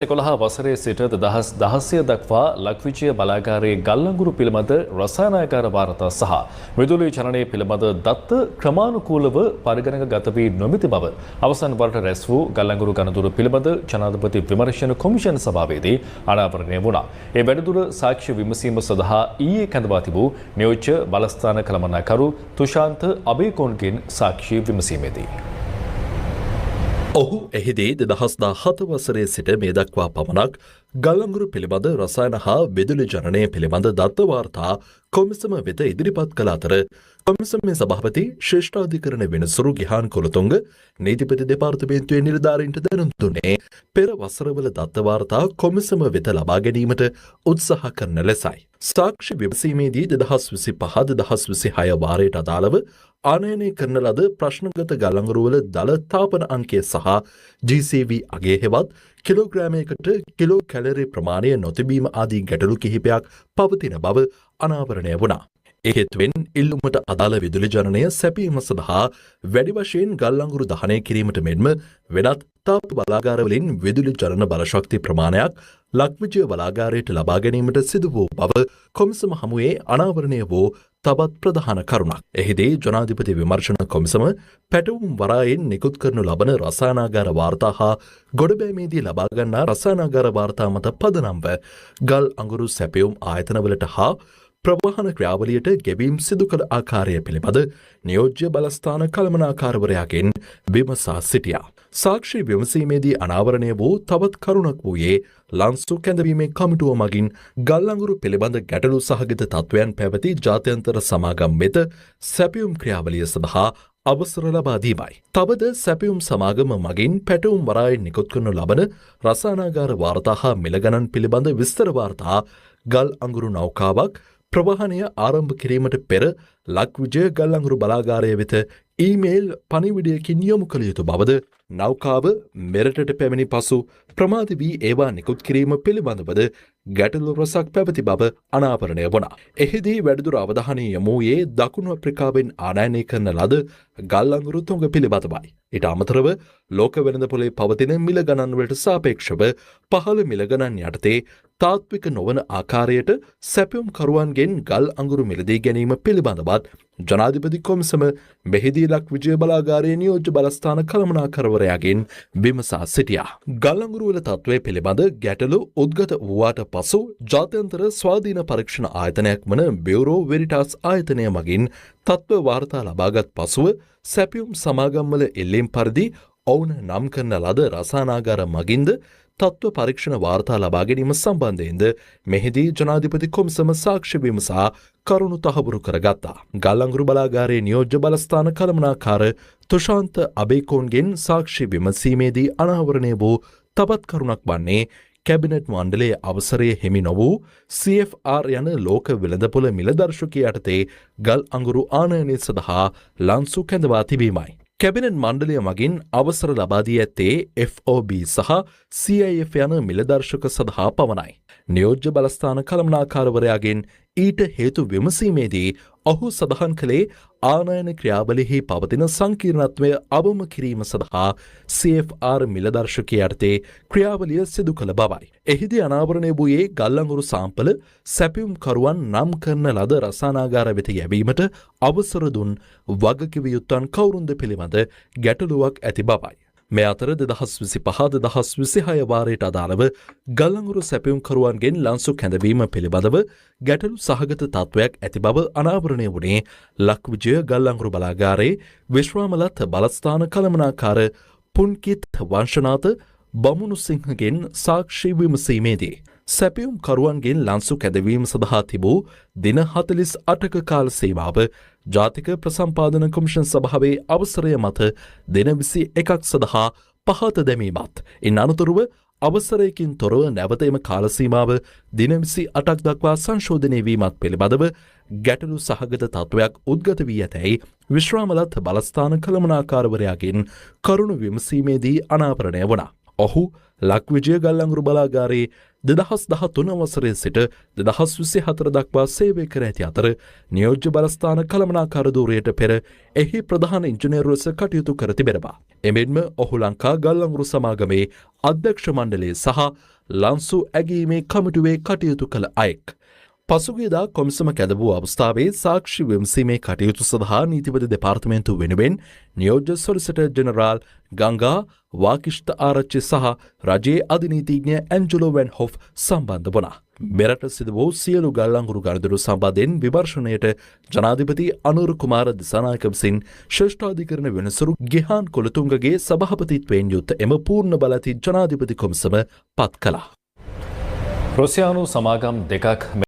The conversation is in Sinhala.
11 වසරේ සිට 2016 දක්වා ලක්විජය බලාගාරයේ ගල්ලංගුරු පිළිබඳ රසායනාගාර වාර්තා සහ විදුලි චලනය පිළිබඳ දත්ත ක්‍රමානුකූලව පරිගණක ගත වී නොමැති බව අවසන් වරට රැස් වූ ගල්ලංගුරු ගණදුර පිළිබඳ ජනාධිපති විමර්ශන කොමිෂන් සභාවේදී අනාවරණය වුණා. ඒ වැඩදුර සාක්ෂි විමසීම සඳහා ඊයේ කැඳවා තිබූ නියෝජ්‍ය බලස්ථාන කළමනාකරු තුෂාන්ත අබේකෝන්ගෙන් සාක්ෂි විමසීමේදී ඔහු එහිදී 2017 වසරේ සිට මේ දක්වා පමණක් ගල්ලංගුරු පිළිබඳ රසායන හා විදුලි ජනනය පිළිබඳ දත්ත වාර්තා කොමිසම වෙත ඉදිරිපත් කළ අතර කොමිසමේ සභාපති ශ්‍රේෂ්ඨාධිකරණ වෙනසුරු ගිහාන් කුලතුංග නීතිපති දෙපාර්තමේන්තුවේ නිලධාරීන්ට දැනුම් දුන්නේ පෙර වසරවල දත්ත වාර්තා කොමිසම වෙත ලබා ගැනීමට උත්සාහ කරන ලෙසයි. සාක්ෂි විමසීමේදී 2025-2026 වාරයට අදාළව ආනයනය කරන ලද ප්‍රශ්නගත ගල්ලංගුරුවල දල තාපන අංකය සහ GCV අගේ හෙවත් කිලෝග්‍රෑමයකට කිලෝ කැලරි ප්‍රමාණය නොතිබීම ආදී ගැටලු කිහිපයක් පවතින බව අනාවරණය වුණා. ඒ හේතුවෙන් ඉල්ලුමට අදාළ විදුලි ජනනය සැපීම සඳහා වැඩි වශයෙන් ගල්ලංගුරු දහනය කිරීමට මෙන්ම වෙනත් තාප බලාගාරවලින් විදුලි ජනන බලශක්ති ප්‍රමාණයක් ලක්විජය බලාගාරයට ලබා ගැනීමට සිදු වූ බව කොමිසම හමුවේ අනාවරණය වූ තවත් ප්‍රධාන කරුණක්. එහිදී ජනාධිපති විමර්ශන කොමිසම පැටවුම් වරායෙන් නිකුත් කරනු ලබන රසායනාගාර වාර්තා හා ගොඩබෑමේදී ලබා ගන්නා රසායනාගාර වාර්තා මත පදනම්ව ගල් අඟුරු සැපයුම් ආයතනවලට හා ප්‍රවාහන ක්‍රියාවලියට ගෙවීම් සිදු කළ ආකාරය පිළිබඳ නියෝජ්‍ය බලස්ථාන කළමනාකාරවරයාගෙන් විමසා සිටියා. සාක්ෂි විමසීමේදී අනාවරණය වූ තවත් කරුණක් වූයේ ලන්සු කැඳවීමේ කමිටුව මගින් ගල්ලංගුරු පිළිබඳ ගැටලු සහගත තත්ත්වයන් පැවති ජාත්‍යන්තර සමාගම් වෙත සැපයුම් ක්‍රියාවලිය සඳහා අවසර ලබා දීමයි. තවද සැපයුම් සමාගම මගින් පැටවුම් වරායෙන් නිකුත් කරනු ලබන රසායනාගාර වාර්තා හා මිල ගණන් පිළිබඳ විස්තර වාර්තා ගල් අඟුරු නෞකාවක් ප්‍රවාහනය ආරම්භ කිරීමට පෙර ලක්විජය ගල්ලංගුරු බලාගාරය වෙත ඊමේල් පණිවිඩයකින් යොමු කළ යුතු බවද නෞකාව මෙරටට පැමිණි පසු ප්‍රමාද වී ඒවා නිකුත් කිරීම පිළිබඳවද ගැටලු රසක් පැවති බව අනාවරණය වුණා. එහිදී වැඩිදුර අවධානය යොමු වූයේ දකුණු අප්‍රිකාවෙන් ආනයනය කරන ලද ගල්ලංගුරු තුඟ පිළිබඳවයි. ඊට අමතරව ලෝක වෙළඳපොලේ පවතින මිල ගණන් වලට සාපේක්ෂව පහළ මිල ගණන් යටතේ තාත්වික නොවන ආකාරයට සැපයුම් කරුවන්ගෙන් ගල් අඟුරු මිලදී ගැනීම පිළිබඳවත් ජනාධිපති කොමිසම මෙහිදී ලක්විජය බලාගාරයේ නියෝජ්‍ය බලස්ථාන කළමනාකරවරයාගෙන් විමසා සිටියා. ගල්ලංගුරු වල තත්ත්වය පිළිබඳ ගැටලු උද්ගත වූවාට පසු ජාත්‍යන්තර ස්වාධීන පරීක්ෂණ ආයතනයක් වන බියුරෝ වෙරිටාස් ආයතනය මගින් තත්ත්ව වාර්තා ලබාගත් පසුව සැපයුම් සමාගම්වල එල්ලීම් පරිදි ඔවුන් නම් කරන ලද රසායනාගාර මගින්ද තත්ත්ව පරීක්ෂණ වාර්තා ලබා ගැනීම සම්බන්ධයෙන්ද මෙහිදී ජනාධිපති කොමිසම සාක්ෂි විමසා කරුණු තහවුරු කරගත්තා. ගල්ලංගුරු බලාගාරයේ නියෝජ්‍ය බලස්ථාන කළමනාකාර තුෂාන්ත අබේකෝන්ගෙන් සාක්ෂි විමසීමේදී අනාවරණය වූ තවත් කරුණක් වන්නේ කැබිනට් මණ්ඩලයේ අවසරයේ හිමි නොවූ CFR යන ලෝක වෙළඳපොළ මිලදර්ශකය යටතේ ගල් අඟුරු ආනයනය සඳහා ලන්සු කැඳවා තිබීමයි. කැබිනට් මණ්ඩලය මගින් අවසර ලබා දී ඇත්තේ FOB සහ CIF යන මිලදර්ශක සඳහා පමණයි. නියෝජ්‍ය බලස්ථාන කළමනාකාරවරයාගෙන් ඊට හේතු විමසීමේදී ඔහු සඳහන් කළේ ආනයන ක්‍රියාවලියෙහි පවතින සංකීර්ණත්වය අවම කිරීම සඳහා CFR මිලදර්ශකය යටතේ ක්‍රියාවලිය සිදු කළ බවයි. එහිදී අනාවරණය වූයේ ගල්ලංගුරු සාම්පල සැපයුම් කරුවන් නම් කරන ලද රසායනාගාර වෙත යැවීමට අවසර දුන් වගකිව යුත්තන් කවුරුන්ද පිළිබඳ ගැටලුවක් ඇති බවයි. මේ අතර 2025-2026 වාරයට අදාළව ගල්ලංගුරු සැපයුම් කරුවන්ගෙන් ලන්සු කැඳවීම පිළිබඳව ගැටලු සහගත තත්ත්වයක් ඇති බව අනාවරණය වුණේ ලක්විජය ගල්ලංගුරු බලාගාරයේ විශ්‍රාමලත් බලස්ථාන කළමනාකාර පුන්කිත් වංශනාත බමුණුසිංහගෙන් සාක්ෂි විමසීමේදී සැපයුම් කරුවන්ගෙන් ලන්සු කැඳවීම සඳහා තිබූ දින 48ක කාල සීමාව ජාතික ප්‍රසම්පාදන කොමිෂන් සභාවේ අවසරය මත දින 21ක් සඳහා පහත දැමීමත් ඉන් අනතුරුව අවසරයකින් තොරව නැවත එම කාල සීමාව දින 28ක් දක්වා සංශෝධනය වීමත් පිළිබඳව ගැටලු සහගත තත්ත්වයක් උද්ගත වී ඇතැයි විශ්‍රාමලත් බලස්ථාන කළමනාකාරවරයාගෙන් කරුණු විමසීමේදී අනාවරණය වුණා. ඔහු ලක්විජය ගල්ලංගුරු බලාගාරයේ 2013 වසරේ සිට 2024 දක්වා සේවය කර ඇති අතර නියෝජ්‍ය බලස්ථාන කළමනාකාර ධූරයට පෙර එහි ප්‍රධාන ඉංජිනේරු ලෙස කටයුතු කර තිබෙනවා. එමෙන්ම ඔහු ලංකා ගල්ලංගුරු සමාගමේ අධ්‍යක්ෂ මණ්ඩලයේ සහ ලන්සු ඇගීමේ කමිටුවේ කටයුතු කළ අයෙක්. පසුගියදා කොමිසම කැඳවූ අවස්ථාවේ සාක්ෂි විමසීමේ කටයුතු සඳහා නීතිපති දෙපාර්තමේන්තුව වෙනුවෙන් නියෝජ්‍ය සොලිසිටර් ජෙනරාල් ගංගා වාකිෂ්ඨ ආරච්චි සහ රජයේ අධිනීතිඥ ඇන්ජලෝ වෙන්හොෆ් සම්බන්ධ වුණා. මෙරට සිදු වූ සියලු ගල්ලංගුරු ගනුදෙනු සම්බන්ධයෙන් විමර්ශනයට ජනාධිපති අනුර කුමාර දිසානායක විසින් ශ්‍රේෂ්ඨාධිකරණ වෙනසුරු ගෙහාන් කොළතුංගගේ සභාපතිත්වයෙන් යුත් එම පූර්ණ බල ඇති ජනාධිපති කොමිසම පත් කළා. රුසියානු සමාගම් දෙකක්